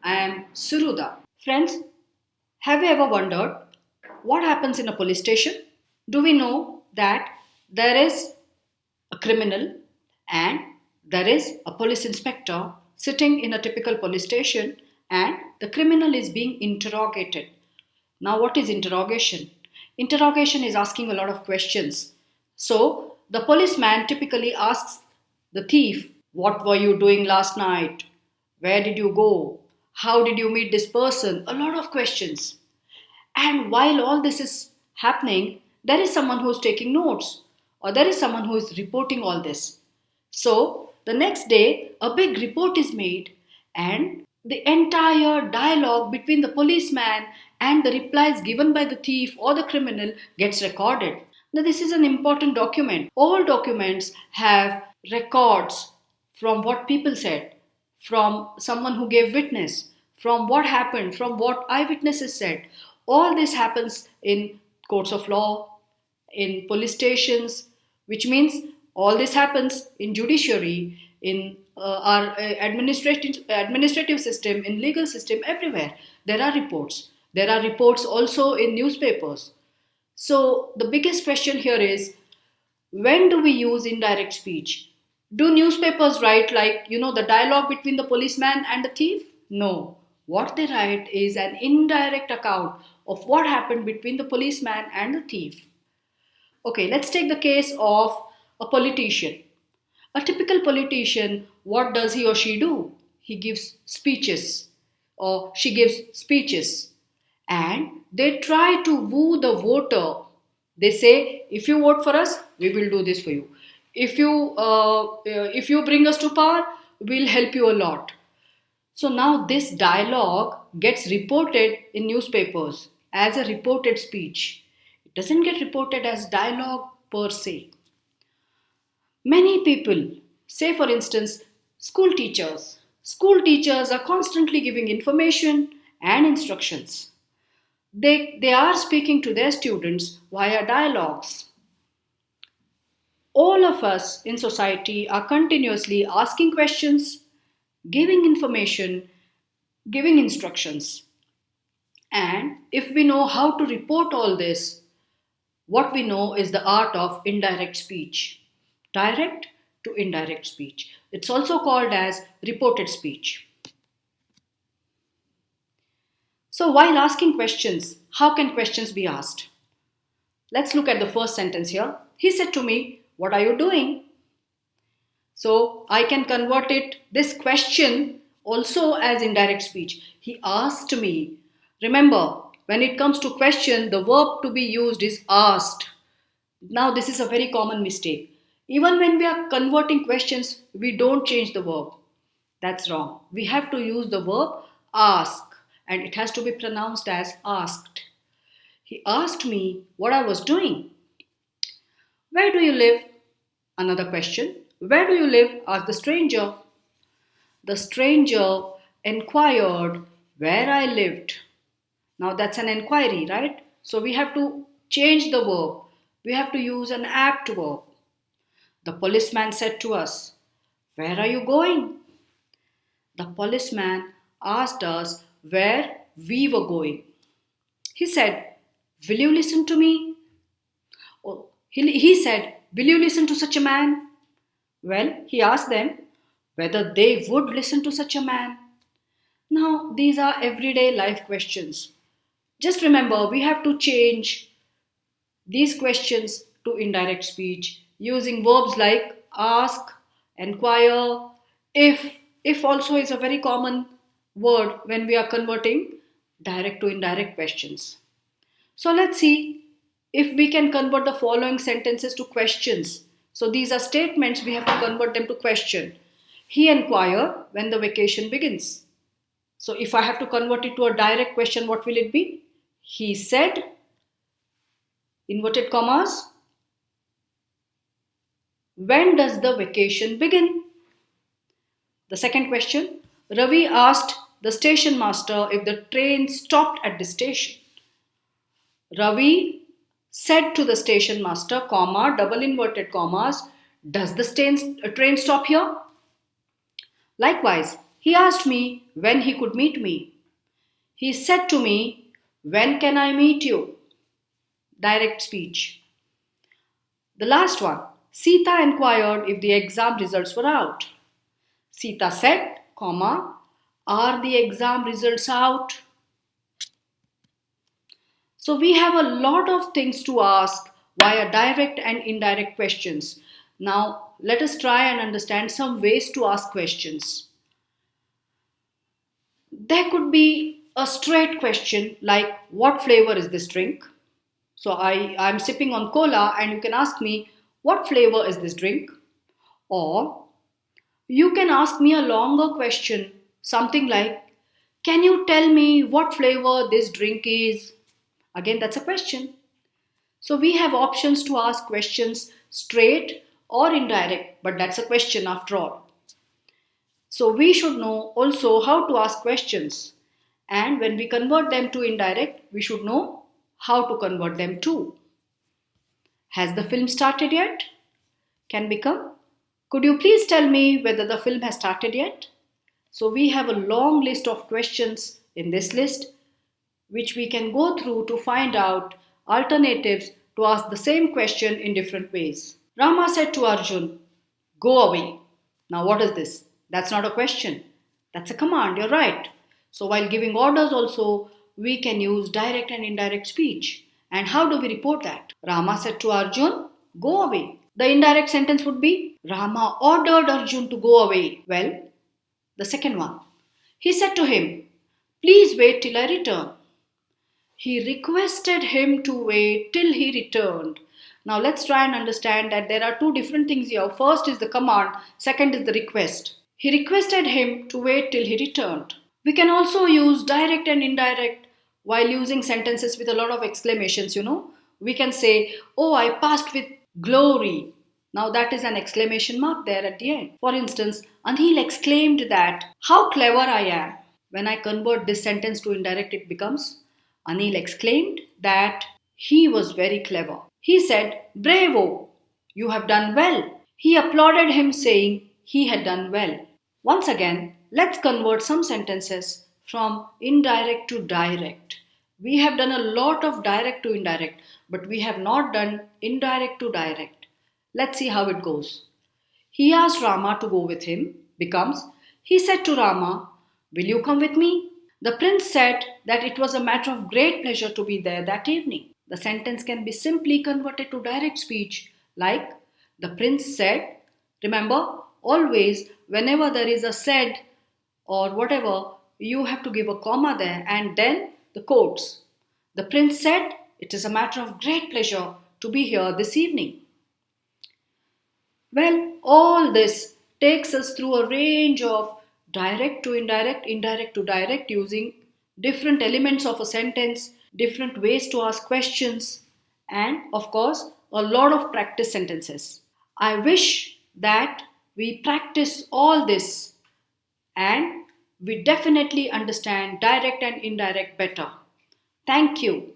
I am Surhuda. Friends, have you ever wondered what happens in a police station? Do we know that there is a criminal and there is a police inspector sitting in a typical police station and the criminal is being interrogated? Now, what is interrogation? Interrogation is asking a lot of questions. So, the policeman typically asks the thief, "What were you doing last night? Where did you go? How did you meet this person?" A lot of questions. And while all this is happening, there is someone who is taking notes or there is someone who is reporting all this. So the next day, a big report is made, and the entire dialogue between the policeman and the replies given by the thief or the criminal gets recorded. Now, this is an important document. All documents have records from what people said, from someone who gave witness, from what happened, from what eyewitnesses said. All this happens in courts of law, in police stations, which means all this happens in judiciary, in our administrative system, in legal system, everywhere. There are reports. There are reports also in newspapers. So the biggest question here is, when do we use indirect speech? Do newspapers write the dialogue between the policeman and the thief? No. What they write is an indirect account of what happened between the policeman and the thief. Okay, let's take the case of a politician. A typical politician, what does he or she do? He gives speeches or she gives speeches, and they try to woo the voter. They say, if you vote for us, we will do this for you. If you bring us to power, we'll help you a lot. So now this dialogue gets reported in newspapers as a reported speech. It doesn't get reported as dialogue per se. Many people, say for instance, school teachers. School teachers are constantly giving information and instructions. They are speaking to their students via dialogues. All of us in society are continuously asking questions, giving information, giving instructions. And if we know how to report all this, what we know is the art of indirect speech. Direct to indirect speech. It's also called as reported speech. So while asking questions, how can questions be asked? Let's look at the first sentence here. He said to me, "What are you doing?" So I can convert this question also as indirect speech. He asked me. Remember, when it comes to question, the verb to be used is asked. Now this is a very common mistake. Even when we are converting questions, we don't change the verb. That's wrong. We have to use the verb ask, and it has to be pronounced as asked. He asked me what I was doing. "Where do you live?" Another question. "Where do you live?" asked the stranger. The stranger inquired where I lived. Now that's an inquiry, right? So we have to change the verb. We have to use an apt verb. The policeman said to us, "Where are you going?" The policeman asked us where we were going. He said, "Will you listen to me?" Oh, he said, "Will you listen to such a man?" Well, he asked them whether they would listen to such a man. Now, these are everyday life questions. Just remember, we have to change these questions to indirect speech using verbs like ask, enquire, if. If also is a very common word when we are converting direct to indirect questions. So let's see if we can convert the following sentences to questions. So these are statements, we have to convert them to question. He inquired when the vacation begins. So if I have to convert it to a direct question, what will it be? He said, inverted commas, "When does the vacation begin?" The second question, Ravi asked the station master if the train stopped at the station. Ravi said to the station master, comma, double inverted commas, "Does the train stop here?" Likewise, He asked me when he could meet me. He said to me, when can I meet you? Direct speech. The last one. Sita inquired if the exam results were out. Sita said, comma, are the exam results out? So we have a lot of things to ask via direct and indirect questions. Now let us try and understand some ways to ask questions. There could be a straight question like, what flavor is this drink? So I'm sipping on cola and you can ask me, what flavor is this drink? Or you can ask me a longer question, something like, can you tell me what flavor this drink is? Again, that's a question. So we have options to ask questions straight or indirect, but that's a question after all. So we should know also how to ask questions. And when we convert them to indirect, we should know how to convert them to. Has the film started yet? Can become, could you please tell me whether the film has started yet? So we have a long list of questions in this list which we can go through to find out alternatives to ask the same question in different ways. Rama said to Arjun, go away. Now what is this? That's not a question. That's a command, you're right. So while giving orders also, we can use direct and indirect speech. And how do we report that? Rama said to Arjun, go away. The indirect sentence would be, Rama ordered Arjun to go away. Well, the second one. He said to him, please wait till I return. He requested him to wait till he returned. Now let's try and understand that there are two different things here. First is the command, second is the request. He requested him to wait till he returned. We can also use direct and indirect while using sentences with a lot of exclamations, We can say, oh, I passed with glory. Now that is an exclamation mark there at the end. For instance, Anil exclaimed that, how clever I am. When I convert this sentence to indirect, it becomes, Anil exclaimed that he was very clever. He said, bravo, you have done well. He applauded him saying he had done well. Once again, let's convert some sentences from indirect to direct. We have done a lot of direct to indirect, but we have not done indirect to direct. Let's see how it goes. He asked Rama to go with him becomes, he said to Rama, will you come with me? The prince said that it was a matter of great pleasure to be there that evening. The sentence can be simply converted to direct speech like, the prince said. Remember, always whenever there is a said or whatever, you have to give a comma there and then the quotes. The prince said, it is a matter of great pleasure to be here this evening. Well, all this takes us through a range of direct to indirect, indirect to direct, using different elements of a sentence, different ways to ask questions, and of course, a lot of practice sentences. I wish that we practice all this and we definitely understand direct and indirect better. Thank you.